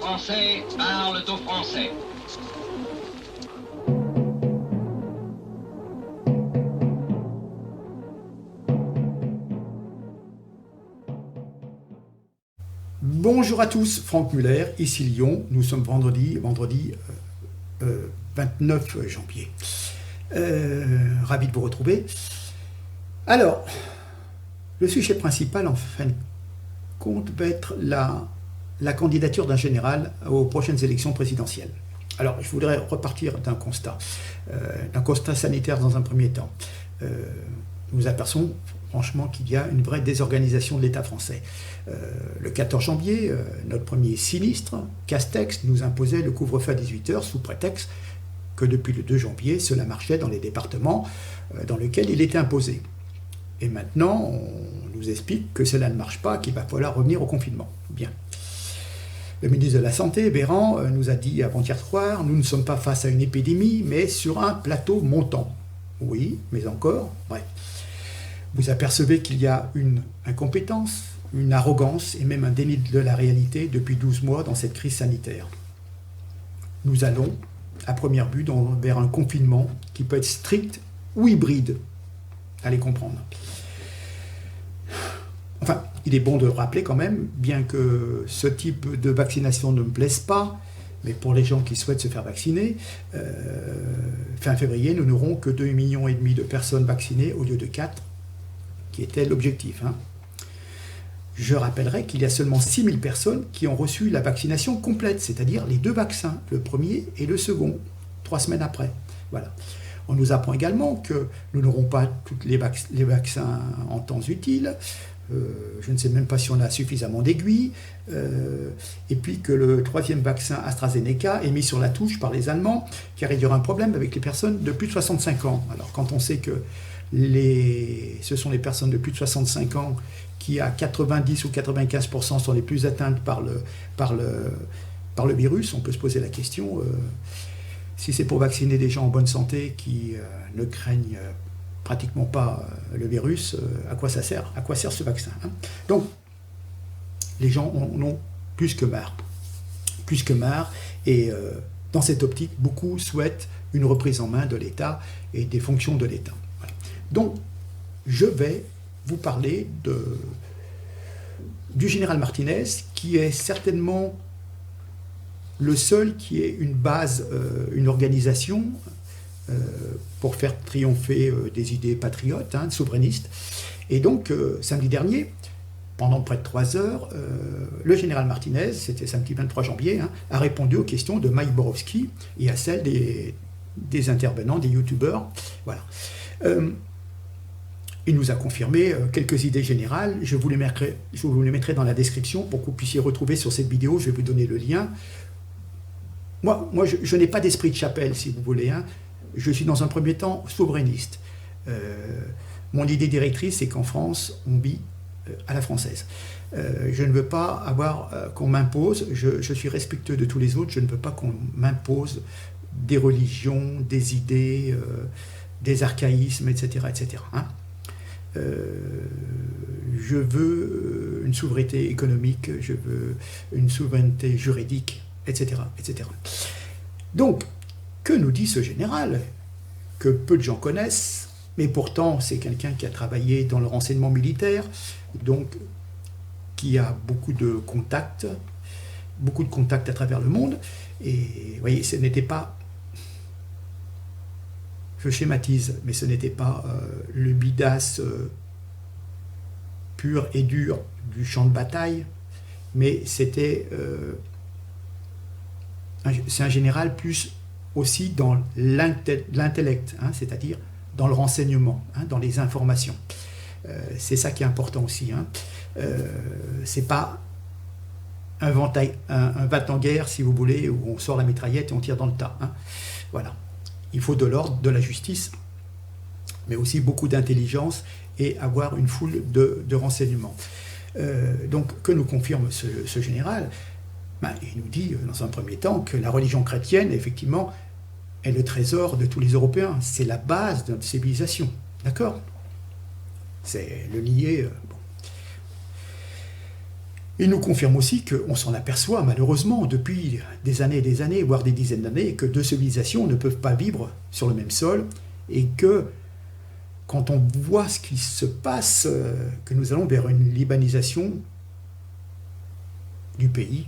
Français parlent aux Français. Bonjour à tous, Franck Muller, ici Lyon. Nous sommes vendredi 29 janvier. Ravi de vous retrouver. Alors, le sujet principal, en fin de compte, va être la candidature d'un général aux prochaines élections présidentielles. Alors, je voudrais repartir d'un constat sanitaire dans un premier temps. Nous apercevons franchement qu'il y a une vraie désorganisation de l'État français. Le 14 janvier, notre premier sinistre, Castex, nous imposait le couvre-feu à 18h sous prétexte que depuis le 2 janvier, cela marchait dans les départements dans lesquels il était imposé. Et maintenant, on nous explique que cela ne marche pas, qu'il va falloir revenir au confinement. Bien. Le ministre de la Santé, Véran, nous a dit avant-hier soir, nous ne sommes pas face à une épidémie, mais sur un plateau montant. Oui, mais encore, bref. Vous apercevez qu'il y a une incompétence, une arrogance et même un déni de la réalité depuis 12 mois dans cette crise sanitaire. Nous allons, à première vue, vers un confinement qui peut être strict ou hybride. Allez comprendre. Enfin, il est bon de rappeler quand même, bien que ce type de vaccination ne me plaise pas, mais pour les gens qui souhaitent se faire vacciner, fin février, nous n'aurons que 2,5 millions de personnes vaccinées au lieu de 4, qui était l'objectif. Je rappellerai qu'il y a seulement 6 000 personnes qui ont reçu la vaccination complète, c'est-à-dire les 2 vaccins, le premier et le second, 3 semaines après. Voilà. On nous apprend également que nous n'aurons pas tous les vaccins en temps utile. Je ne sais même pas si on a suffisamment d'aiguilles. Et puis que le 3e vaccin AstraZeneca est mis sur la touche par les Allemands, car il y aura un problème avec les personnes de plus de 65 ans. Alors quand on sait que ce sont les personnes de plus de 65 ans qui, à 90 ou 95%, sont les plus atteintes par le virus, on peut se poser la question, si c'est pour vacciner des gens en bonne santé qui ne craignent pratiquement pas le virus, à quoi ça sert? À quoi sert ce vaccin, Donc, les gens en ont plus que marre. Plus que marre. Et dans cette optique, beaucoup souhaitent une reprise en main de l'État et des fonctions de l'État. Voilà. Donc, je vais vous parler du général Martinez, qui est certainement le seul qui ait une base, une organisation pour faire triompher des idées patriotes, souverainistes. Et donc, samedi dernier, pendant près de 3 heures, le général Martinez, c'était samedi 23 janvier, a répondu aux questions de Mike Borowski et à celles des intervenants, des youtubeurs. Voilà. Il nous a confirmé quelques idées générales. Je vous les mettrai dans la description pour que vous puissiez retrouver sur cette vidéo. Je vais vous donner le lien. Moi je n'ai pas d'esprit de chapelle, si vous voulez. Je suis dans un premier temps souverainiste. Mon idée directrice, c'est qu'en France, on vit à la française. Je ne veux pas qu'on m'impose. Je suis respectueux de tous les autres. Je ne veux pas qu'on m'impose des religions, des idées, des archaïsmes, etc. etc. Je veux une souveraineté économique, je veux une souveraineté juridique, etc. etc. Donc, que nous dit ce général, que peu de gens connaissent, mais pourtant c'est quelqu'un qui a travaillé dans le renseignement militaire, donc qui a beaucoup de contacts à travers le monde, et vous voyez, ce n'était pas, je schématise, mais ce n'était pas le bidas pur et dur du champ de bataille, mais c'est un général plus aussi dans l'intellect, c'est-à-dire dans le renseignement, dans les informations. C'est ça qui est important aussi. C'est pas un va-t-en-guerre, si vous voulez, où on sort la mitraillette et on tire dans le tas. Voilà. Il faut de l'ordre, de la justice, mais aussi beaucoup d'intelligence et avoir une foule de renseignements. Donc, que nous confirme ce général? Il nous dit, dans un premier temps, que la religion chrétienne, effectivement, est le trésor de tous les Européens. C'est la base de notre civilisation. D'accord? C'est le nier. Il nous confirme aussi qu'on s'en aperçoit malheureusement depuis des années, voire des dizaines d'années, que deux civilisations ne peuvent pas vivre sur le même sol et que quand on voit ce qui se passe, que nous allons vers une libanisation du pays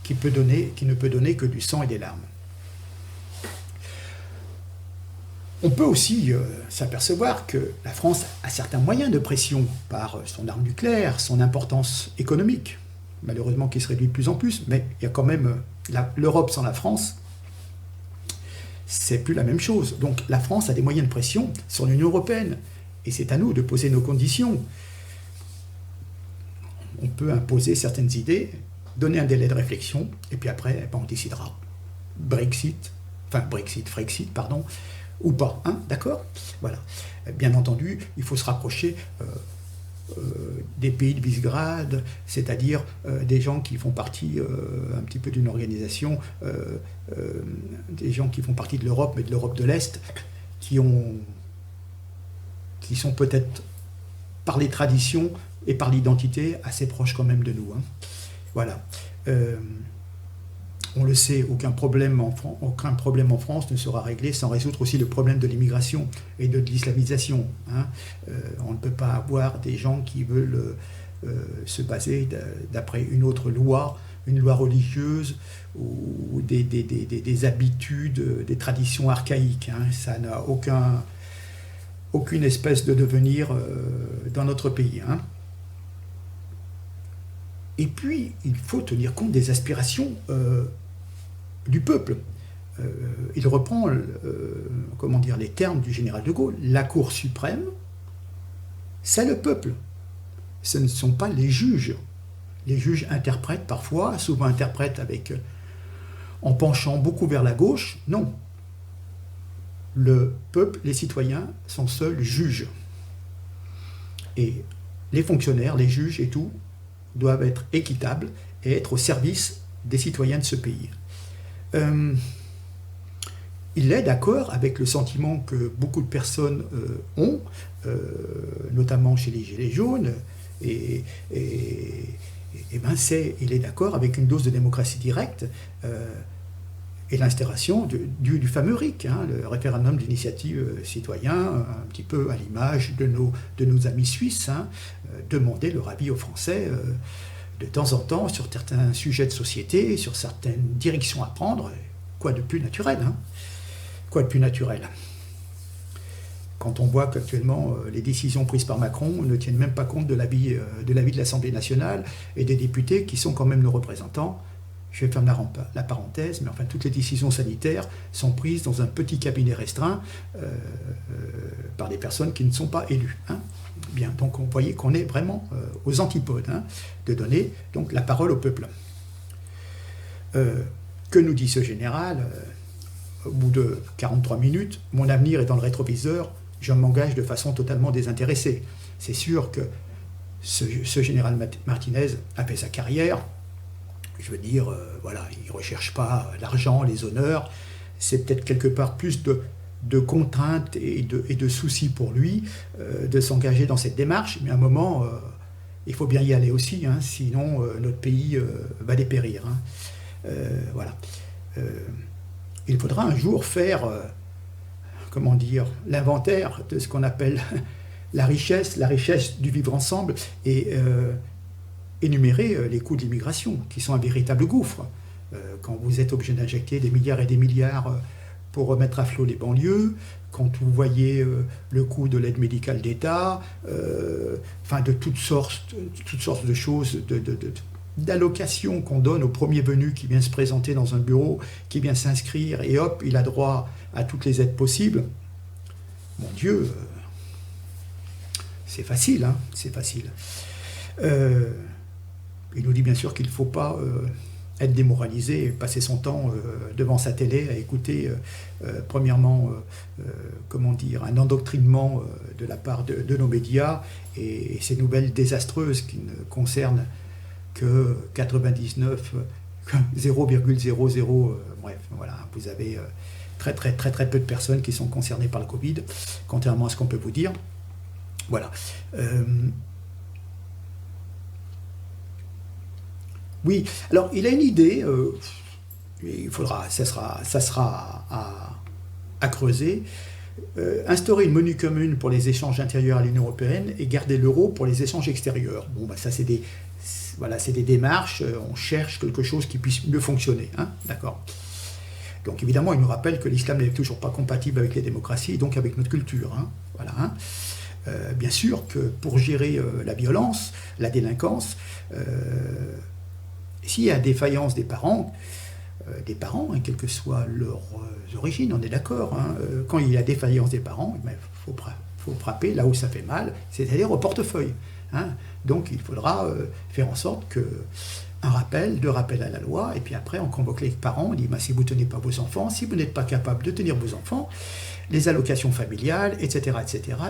qui ne peut donner que du sang et des larmes. On peut aussi s'apercevoir que la France a certains moyens de pression par son arme nucléaire, son importance économique, malheureusement qui se réduit de plus en plus, mais il y a quand même l'Europe sans la France, c'est plus la même chose. Donc la France a des moyens de pression sur l'Union européenne, et c'est à nous de poser nos conditions. On peut imposer certaines idées, donner un délai de réflexion, et puis après, on décidera. Frexit, pardon, ou pas, hein, d'accord? Voilà. Bien entendu, il faut se rapprocher des pays de Visegrad, c'est-à-dire des gens qui font partie un petit peu d'une organisation, des gens qui font partie de l'Europe, mais de l'Europe de l'Est, qui sont peut-être par les traditions et par l'identité assez proches quand même de nous. Hein. Voilà. On le sait, aucun problème en France ne sera réglé sans résoudre aussi le problème de l'immigration et de l'islamisation. Hein. On ne peut pas avoir des gens qui veulent se baser d'après une autre loi, une loi religieuse ou des habitudes, des traditions archaïques. Hein. Ça n'a aucune espèce de devenir dans notre pays. Hein. Et puis, il faut tenir compte des aspirations du peuple. Il reprend les termes du général de Gaulle. La Cour suprême, c'est le peuple. Ce ne sont pas les juges. Les juges interprètent parfois, souvent interprètent en penchant beaucoup vers la gauche. Non. Le peuple, les citoyens, sont seuls juges. Et les fonctionnaires, les juges et tout, doivent être équitables et être au service des citoyens de ce pays. Il est d'accord avec le sentiment que beaucoup de personnes ont, notamment chez les Gilets jaunes, il est d'accord avec une dose de démocratie directe et l'instauration du fameux RIC, hein, le référendum d'initiative citoyen, un petit peu à l'image de nos amis suisses, hein, demander leur avis aux Français de temps en temps sur certains sujets de société, sur certaines directions à prendre. Quoi de plus naturel, hein? Quoi de plus naturel? Quand on voit qu'actuellement les décisions prises par Macron ne tiennent même pas compte de l'avis de l'Assemblée nationale et des députés qui sont quand même nos représentants. Je vais faire la parenthèse, mais enfin toutes les décisions sanitaires sont prises dans un petit cabinet restreint par des personnes qui ne sont pas élues. Hein. Bien, donc vous voyez qu'on est vraiment aux antipodes, hein, de donner donc la parole au peuple. Que nous dit ce général au bout de 43 minutes, mon avenir est dans le rétroviseur, je m'engage de façon totalement désintéressée. C'est sûr que ce général Martinez a fait sa carrière. Je veux dire, voilà, il ne recherche pas l'argent, les honneurs. C'est peut-être quelque part plus de contraintes et de soucis pour lui de s'engager dans cette démarche. Mais à un moment, il faut bien y aller aussi, hein, sinon notre pays va dépérir. Hein. Voilà. Il faudra un jour faire, l'inventaire de ce qu'on appelle la richesse du vivre ensemble et énumérer les coûts de l'immigration, qui sont un véritable gouffre. Quand vous êtes obligé d'injecter des milliards et des milliards pour remettre à flot les banlieues, quand vous voyez le coût de l'aide médicale d'État, de toutes sortes de choses, d'allocations qu'on donne au premier venu qui vient se présenter dans un bureau, qui vient s'inscrire, et hop, il a droit à toutes les aides possibles. Mon Dieu, c'est facile, hein, c'est facile. Il nous dit bien sûr qu'il ne faut pas être démoralisé et passer son temps devant sa télé à écouter, premièrement, un endoctrinement de la part de nos médias et ces nouvelles désastreuses qui ne concernent que 0,00, bref, voilà, vous avez très peu de personnes qui sont concernées par le Covid, contrairement à ce qu'on peut vous dire. Voilà. Oui, alors il a une idée, ça sera à creuser. Instaurer une monnaie commune pour les échanges intérieurs à l'Union européenne et garder l'euro pour les échanges extérieurs. Bon, bah, ça c'est des démarches, on cherche quelque chose qui puisse mieux fonctionner, hein, d'accord. Donc évidemment, il nous rappelle que l'islam n'est toujours pas compatible avec les démocraties et donc avec notre culture, hein, voilà. Hein. Bien sûr que pour gérer la violence, la délinquance, s'il y a défaillance des parents, hein, quelle que soit leur origine, on est d'accord. Hein, quand il y a défaillance des parents, il faut frapper là où ça fait mal, c'est-à-dire au portefeuille. Hein. Donc il faudra faire en sorte que deux rappels à la loi, et puis après on convoque les parents, on dit si vous ne tenez pas vos enfants, si vous n'êtes pas capable de tenir vos enfants, les allocations familiales, etc.,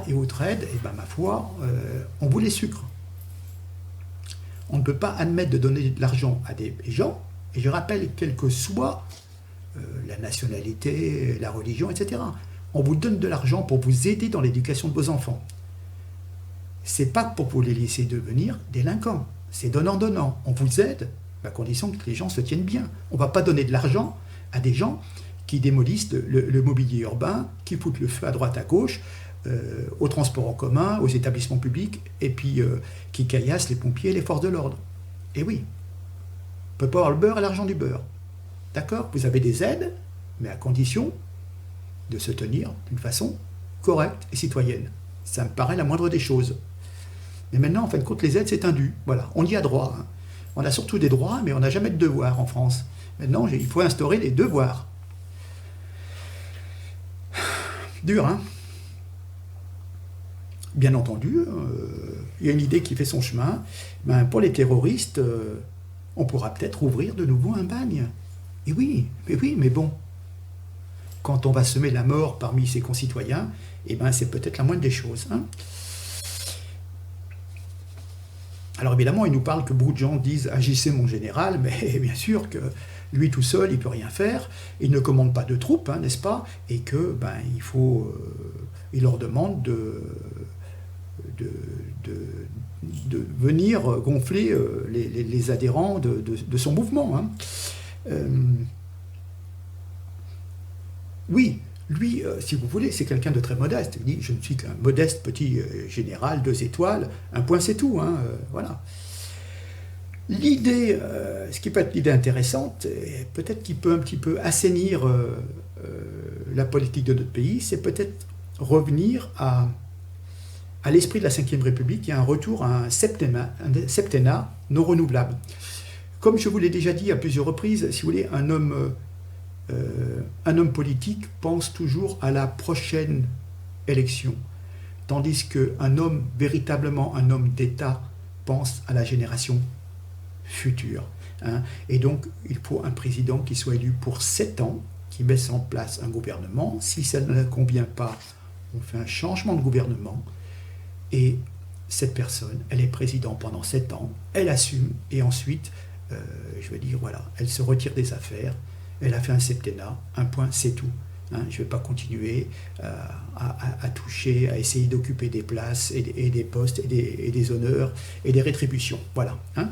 et autres aides, et ben ma foi, on vous les sucre. On ne peut pas admettre de donner de l'argent à des gens, et je rappelle, quelle que soit la nationalité, la religion, etc., on vous donne de l'argent pour vous aider dans l'éducation de vos enfants. C'est pas pour vous les laisser devenir délinquants. C'est donnant-donnant. On vous aide, à condition que les gens se tiennent bien. On ne va pas donner de l'argent à des gens qui démolissent le mobilier urbain, qui foutent le feu à droite à gauche, aux transports en commun, aux établissements publics, et puis qui caillassent les pompiers et les forces de l'ordre. Et oui, on ne peut pas avoir le beurre et l'argent du beurre. D'accord ? Vous avez des aides, mais à condition de se tenir d'une façon correcte et citoyenne. Ça me paraît la moindre des choses. Mais maintenant, en fin de compte, les aides, c'est un dû. Voilà, on y a droit. Hein. On a surtout des droits, mais on n'a jamais de devoirs en France. Maintenant, il faut instaurer les devoirs. Dur, hein ? Bien entendu, il y a une idée qui fait son chemin. Ben, pour les terroristes, on pourra peut-être ouvrir de nouveau un bagne. Et oui, mais bon. Quand on va semer la mort parmi ses concitoyens, eh ben, c'est peut-être la moindre des choses. Hein. Alors évidemment, il nous parle que beaucoup de gens disent « agissez mon général », mais bien sûr que lui tout seul, il ne peut rien faire, il ne commande pas de troupes, hein, n'est-ce pas, et que il leur demande de venir gonfler les adhérents de son mouvement. Hein. Oui, lui, si vous voulez, c'est quelqu'un de très modeste. Il dit, je ne suis qu'un modeste petit général, 2 étoiles, un point c'est tout. Hein, voilà. L'idée, ce qui peut être l'idée intéressante, et peut-être qui peut un petit peu assainir la politique de notre pays, c'est peut-être revenir à l'esprit de la Ve République, il y a un retour à un septennat non renouvelable. Comme je vous l'ai déjà dit à plusieurs reprises, si vous voulez, un homme politique pense toujours à la prochaine élection, tandis qu'un homme, véritablement un homme d'État, pense à la génération future. Hein. Et donc, il faut un président qui soit élu pour 7 ans, qui mette en place un gouvernement. Si ça ne convient pas, on fait un changement de gouvernement. Et cette personne, elle est présidente pendant 7 ans, elle assume, et ensuite, voilà, elle se retire des affaires, elle a fait un septennat, un point, c'est tout. Hein, je ne vais pas continuer à toucher, à essayer d'occuper des places et des postes et des honneurs et des rétributions. Voilà. Hein.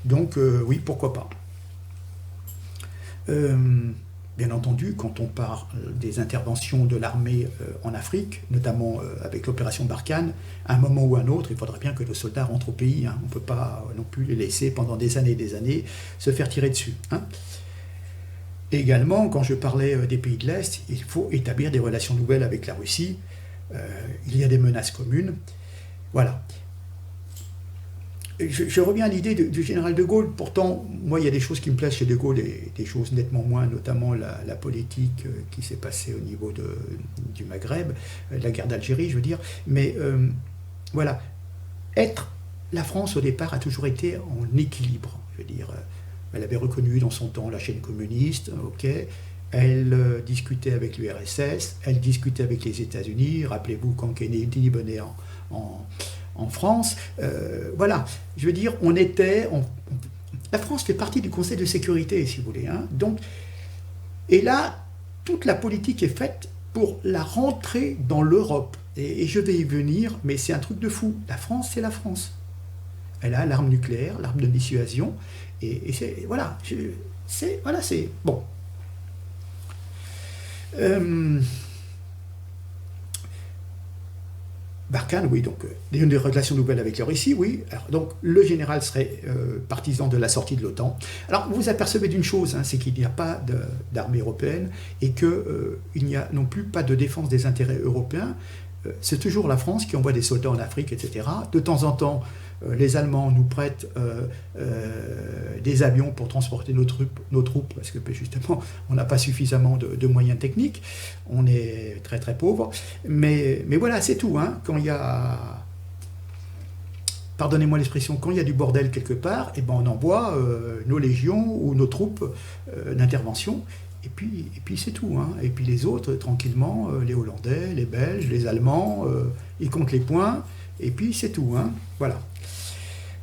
Donc, oui, pourquoi pas. Bien entendu, quand on parle des interventions de l'armée en Afrique, notamment avec l'opération Barkhane, à un moment ou à un autre, il faudrait bien que nos soldats rentrent au pays. Hein. On ne peut pas non plus les laisser pendant des années se faire tirer dessus. Hein. Et également, quand je parlais des pays de l'Est, il faut établir des relations nouvelles avec la Russie. Il y a des menaces communes. Voilà. Je reviens à l'idée du général de Gaulle. Pourtant, moi, il y a des choses qui me plaisent chez de Gaulle et des choses nettement moins, notamment la politique qui s'est passée au niveau du Maghreb, la guerre d'Algérie, je veux dire. Mais voilà, la France, au départ, a toujours été en équilibre, je veux dire. Elle avait reconnu dans son temps la chaîne communiste, ok. Elle discutait avec l'URSS, elle discutait avec les États-Unis. Rappelez-vous quand Kennedy venait en France. Voilà, je veux dire, la France fait partie du Conseil de sécurité, si vous voulez. Hein. Donc, et là, toute la politique est faite pour la rentrée dans l'Europe. Et je vais y venir, mais c'est un truc de fou. La France, c'est la France. Elle a l'arme nucléaire, l'arme de dissuasion, et c'est, voilà, c'est bon. Barkhane, oui, donc des relations nouvelles avec la Russie, oui. Alors, donc le général serait partisan de la sortie de l'OTAN. Alors vous vous apercevez d'une chose, hein, c'est qu'il n'y a pas d'armée européenne et qu'il n'y a non plus pas de défense des intérêts européens. C'est toujours la France qui envoie des soldats en Afrique, etc. De temps en temps, les Allemands nous prêtent des avions pour transporter nos troupes, parce que justement, on n'a pas suffisamment de moyens techniques. On est très très pauvre. Mais voilà, c'est tout. Hein. Quand il y a, pardonnez-moi l'expression, quand il y a du bordel quelque part, eh ben on envoie nos légions ou nos troupes d'intervention. Et puis c'est tout. Hein. Et puis les autres, tranquillement, les Hollandais, les Belges, les Allemands, ils comptent les points. Et puis c'est tout. Hein. Voilà.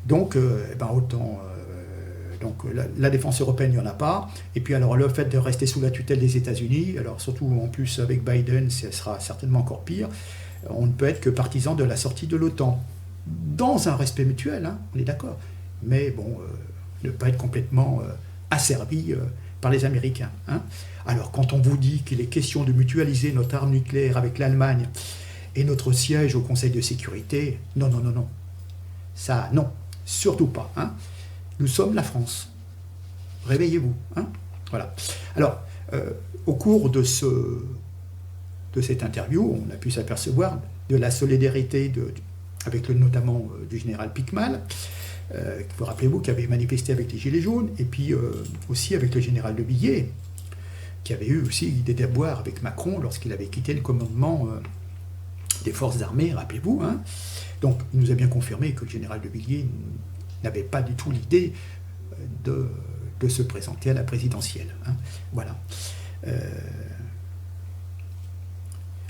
Donc, autant. La défense européenne, il n'y en a pas. Et puis alors le fait de rester sous la tutelle des États-Unis, alors surtout en plus avec Biden, ce sera certainement encore pire. On ne peut être que partisan de la sortie de l'OTAN. Dans un respect mutuel, hein, on est d'accord. Mais bon, ne pas être complètement asservi par les Américains. Hein. Alors quand on vous dit qu'il est question de mutualiser notre arme nucléaire avec l'Allemagne et notre siège au Conseil de sécurité, non. Ça, non, surtout pas. Hein. Nous sommes la France. Réveillez-vous. Hein. Voilà. Alors, au cours de cette interview, on a pu s'apercevoir de la solidarité avec notamment du général Piquemal, vous rappelez-vous, qui avait manifesté avec les Gilets jaunes, et puis aussi avec le général de Villiers, qui avait eu aussi des déboires avec Macron lorsqu'il avait quitté le commandement des forces armées, rappelez-vous. Hein. Donc, il nous a bien confirmé que le général de Villiers n'avait pas du tout l'idée de se présenter à la présidentielle. Hein. Voilà.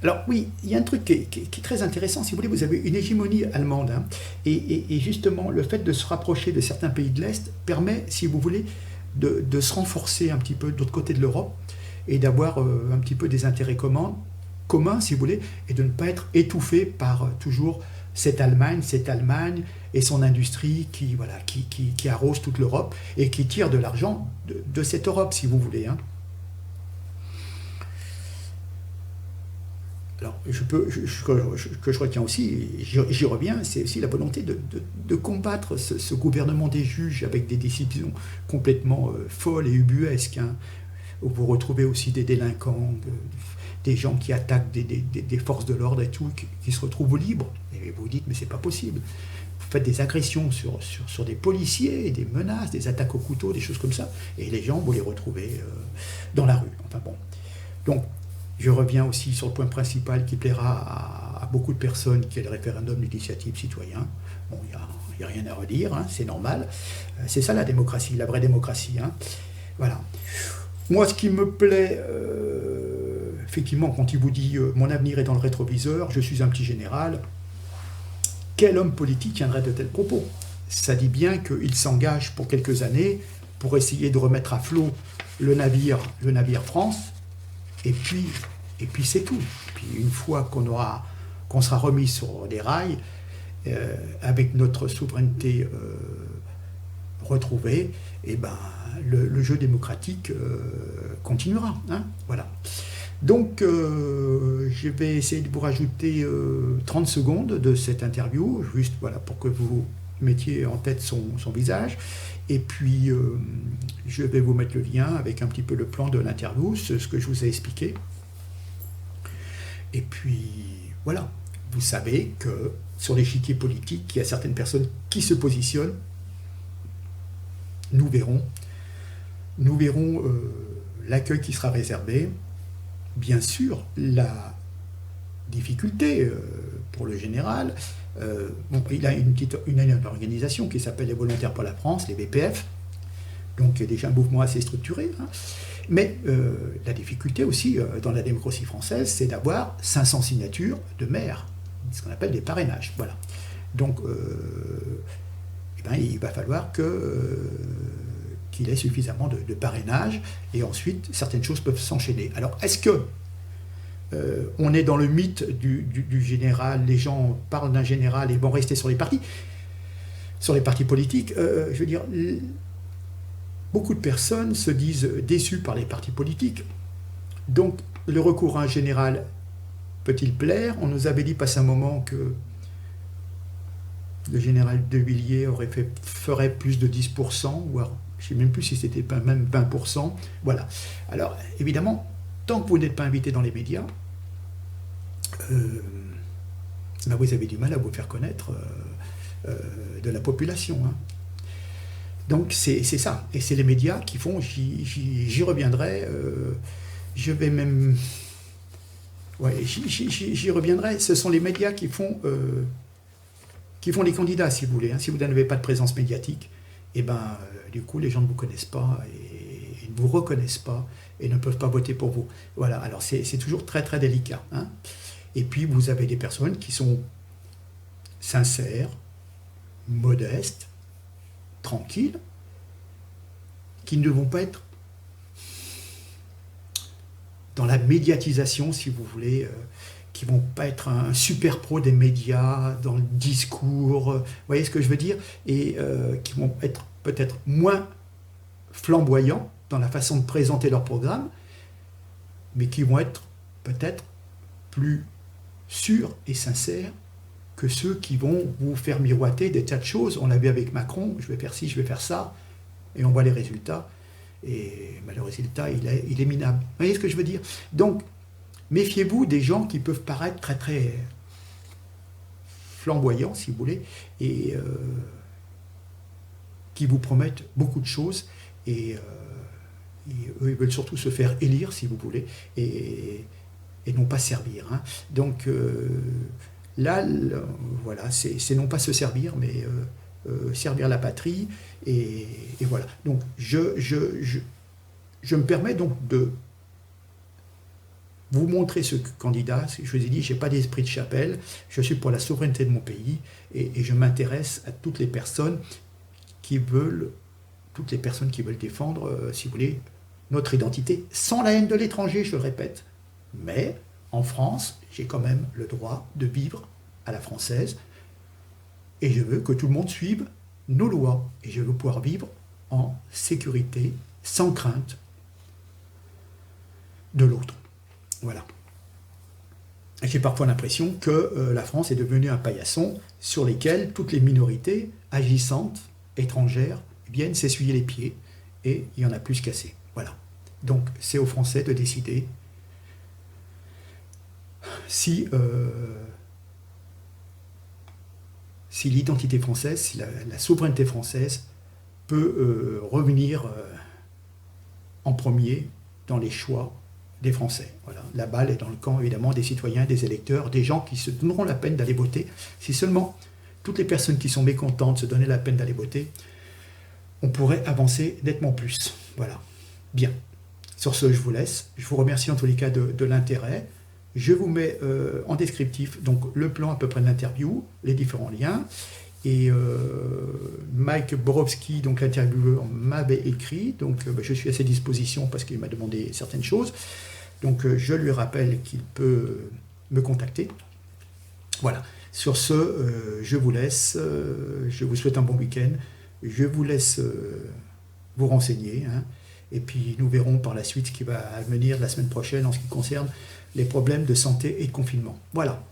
Alors oui, il y a un truc qui est très intéressant. Si vous voulez, vous avez une hégémonie allemande. Hein, et justement, le fait de se rapprocher de certains pays de l'Est permet, si vous voulez, de se renforcer un petit peu de l'autre côté de l'Europe et d'avoir un petit peu des intérêts communs, si vous voulez, et de ne pas être étouffé par toujours cette Allemagne et son industrie qui arrose toute l'Europe et qui tire de l'argent de cette Europe, si vous voulez. Hein. Alors, que je retiens aussi, j'y reviens, c'est aussi la volonté de combattre ce gouvernement des juges avec des décisions complètement folles et ubuesques, hein, où vous retrouvez aussi des délinquants, des gens qui attaquent des forces de l'ordre et tout, qui se retrouvent libres. Et vous vous dites, mais c'est pas possible. Vous faites des agressions sur des policiers, des menaces, des attaques au couteau, des choses comme ça, et les gens, vous les retrouvez dans la rue. Enfin bon. Donc, je reviens aussi sur le point principal qui plaira à beaucoup de personnes, qui est le référendum d'initiative citoyen. Bon, il n'y a rien à redire, hein, c'est normal. C'est ça la démocratie, la vraie démocratie. Hein. Voilà. Moi, ce qui me plaît, effectivement, quand il vous dit « mon avenir est dans le rétroviseur, je suis un petit général », quel homme politique tiendrait de tels propos? Ça dit bien qu'il s'engage pour quelques années pour essayer de remettre à flot le navire France, et puis c'est tout. Puis une fois qu'on sera remis sur des rails, avec notre souveraineté retrouvée, et ben, le jeu démocratique continuera. Hein, voilà. Donc, je vais essayer de vous rajouter 30 secondes de cette interview, juste voilà, pour que vous mettiez en tête son visage. Et puis, je vais vous mettre le lien avec un petit peu le plan de l'interview, ce que je vous ai expliqué. Et puis, voilà, vous savez que sur l'échiquier politique, il y a certaines personnes qui se positionnent. Nous verrons l'accueil qui sera réservé. Bien sûr, la difficulté pour le général, il a une organisation qui s'appelle les Volontaires pour la France, les VPF, donc il y a déjà un mouvement assez structuré. Hein. Mais la difficulté aussi dans la démocratie française, c'est d'avoir 500 signatures de maires, ce qu'on appelle des parrainages. Voilà. Donc, il va falloir qu'il ait suffisamment de parrainage, et ensuite, certaines choses peuvent s'enchaîner. Alors, est-ce que on est dans le mythe du général, les gens parlent d'un général et vont rester sur les partis? sur les partis politiques, je veux dire, beaucoup de personnes se disent déçues par les partis politiques. Donc, le recours à un général peut-il plaire? On nous avait dit passé un moment que le général de Villiers ferait plus de 10%, voire je ne sais même plus si c'était pas même 20%. Voilà. Alors, évidemment, tant que vous n'êtes pas invité dans les médias, ben vous avez du mal à vous faire connaître de la population. Hein. Donc, c'est ça. Et c'est les médias qui font, j'y reviendrai, je vais même... Ouais, j'y reviendrai. Ce sont les médias qui font les candidats, si vous voulez. Hein. Si vous n'avez pas de présence médiatique, et ben, du coup, les gens ne vous connaissent pas et ne vous reconnaissent pas et ne peuvent pas voter pour vous. Voilà, alors c'est toujours très très délicat. Hein. Et puis, vous avez des personnes qui sont sincères, modestes, tranquilles, qui ne vont pas être dans la médiatisation, si vous voulez, qui vont pas être un super pro des médias, dans le discours, vous voyez ce que je veux dire, et qui vont être peut-être moins flamboyants dans la façon de présenter leur programme, mais qui vont être peut-être plus sûrs et sincères que ceux qui vont vous faire miroiter des tas de choses. On l'a vu avec Macron, je vais faire ci, je vais faire ça, et on voit les résultats. Et le résultat, il est minable. Vous voyez ce que je veux dire? Donc, méfiez-vous des gens qui peuvent paraître très très flamboyants, si vous voulez, et qui vous promettent beaucoup de choses, et eux, ils veulent surtout se faire élire, si vous voulez, et non pas servir. Hein. Donc, là, voilà, c'est non pas se servir, mais servir la patrie, et voilà. Donc, je me permets donc de vous montrer ce candidat. Je vous ai dit, je n'ai pas d'esprit de chapelle, je suis pour la souveraineté de mon pays, et je m'intéresse à toutes les personnes qui veulent défendre, si vous voulez, notre identité, sans la haine de l'étranger, je le répète. Mais, en France, j'ai quand même le droit de vivre à la française, et je veux que tout le monde suive nos lois, et je veux pouvoir vivre en sécurité, sans crainte de l'autre. Voilà. J'ai parfois l'impression que la France est devenue un paillasson sur lequel toutes les minorités agissantes, étrangères, viennent s'essuyer les pieds, et il y en a plus qu'assez. Voilà. Donc, c'est aux Français de décider si l'identité française, si la souveraineté française peut revenir en premier dans les choix des Français. Voilà. La balle est dans le camp, évidemment, des citoyens, des électeurs, des gens qui se donneront la peine d'aller voter. Si seulement toutes les personnes qui sont mécontentes se donnaient la peine d'aller voter, on pourrait avancer nettement plus. Voilà. Bien. Sur ce, je vous laisse. Je vous remercie en tous les cas de l'intérêt. Je vous mets en descriptif donc le plan à peu près de l'interview, les différents liens. Et Mike Borowski, donc l'intervieweur, m'avait écrit, donc je suis à ses dispositions parce qu'il m'a demandé certaines choses. Donc je lui rappelle qu'il peut me contacter. Voilà. Sur ce, je vous laisse. Je vous souhaite un bon week-end. Je vous laisse vous renseigner. Hein. Et puis nous verrons par la suite ce qui va venir la semaine prochaine en ce qui concerne les problèmes de santé et de confinement. Voilà.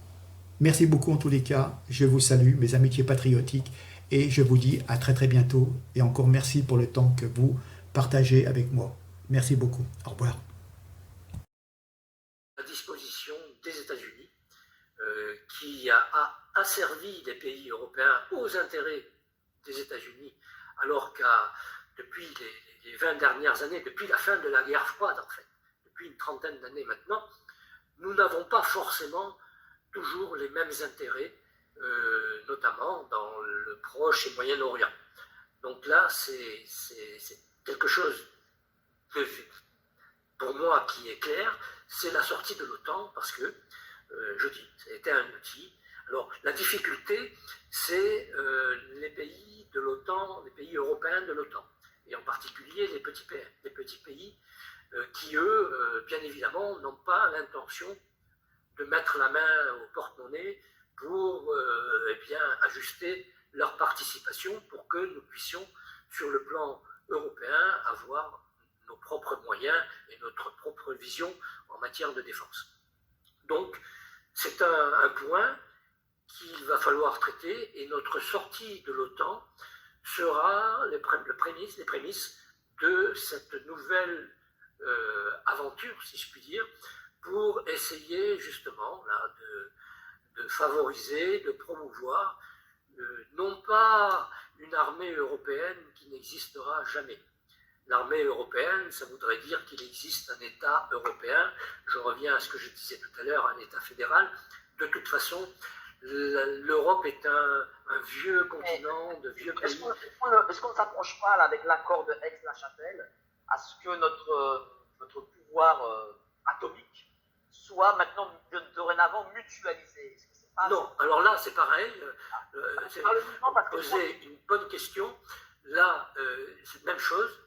Merci beaucoup en tous les cas. Je vous salue, mes amitiés patriotiques, et je vous dis à très très bientôt. Et encore merci pour le temps que vous partagez avec moi. Merci beaucoup. Au revoir. À disposition des États-Unis, qui a asservi les pays européens aux intérêts des États-Unis, alors depuis les 20 dernières années, depuis la fin de la guerre froide en fait, depuis une trentaine d'années maintenant, nous n'avons pas forcément toujours les mêmes intérêts, notamment dans le Proche et Moyen-Orient. Donc là, c'est quelque chose pour moi qui est clair, c'est la sortie de l'OTAN, parce que, je dis, c'était un outil. Alors, la difficulté, c'est les pays de l'OTAN, les pays européens de l'OTAN, et en particulier les petits pays qui, eux, bien évidemment, n'ont pas l'intention de mettre la main au porte-monnaie pour ajuster leur participation pour que nous puissions, sur le plan européen, avoir nos propres moyens et notre propre vision en matière de défense. Donc, c'est un point qu'il va falloir traiter, et notre sortie de l'OTAN sera les prémices de cette nouvelle aventure, si je puis dire, pour essayer justement là, de favoriser, de promouvoir non pas une armée européenne qui n'existera jamais. L'armée européenne, ça voudrait dire qu'il existe un État européen. Je reviens à ce que je disais tout à l'heure, un État fédéral. De toute façon, l'Europe est un vieux continent, de vieux pays. Est-ce qu'on ne s'approche pas là, avec l'accord de Aix-la-Chapelle à ce que notre pouvoir atomique soit maintenant dorénavant mutualisé? Non, alors là c'est pareil. Poser une bonne question. Là, c'est la même chose.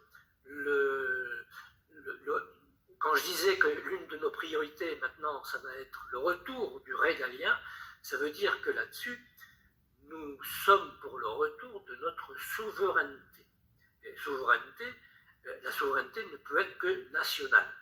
Quand je disais que l'une de nos priorités maintenant, ça va être le retour du régalien, ça veut dire que là-dessus, nous sommes pour le retour de notre souveraineté. Et la souveraineté ne peut être que nationale.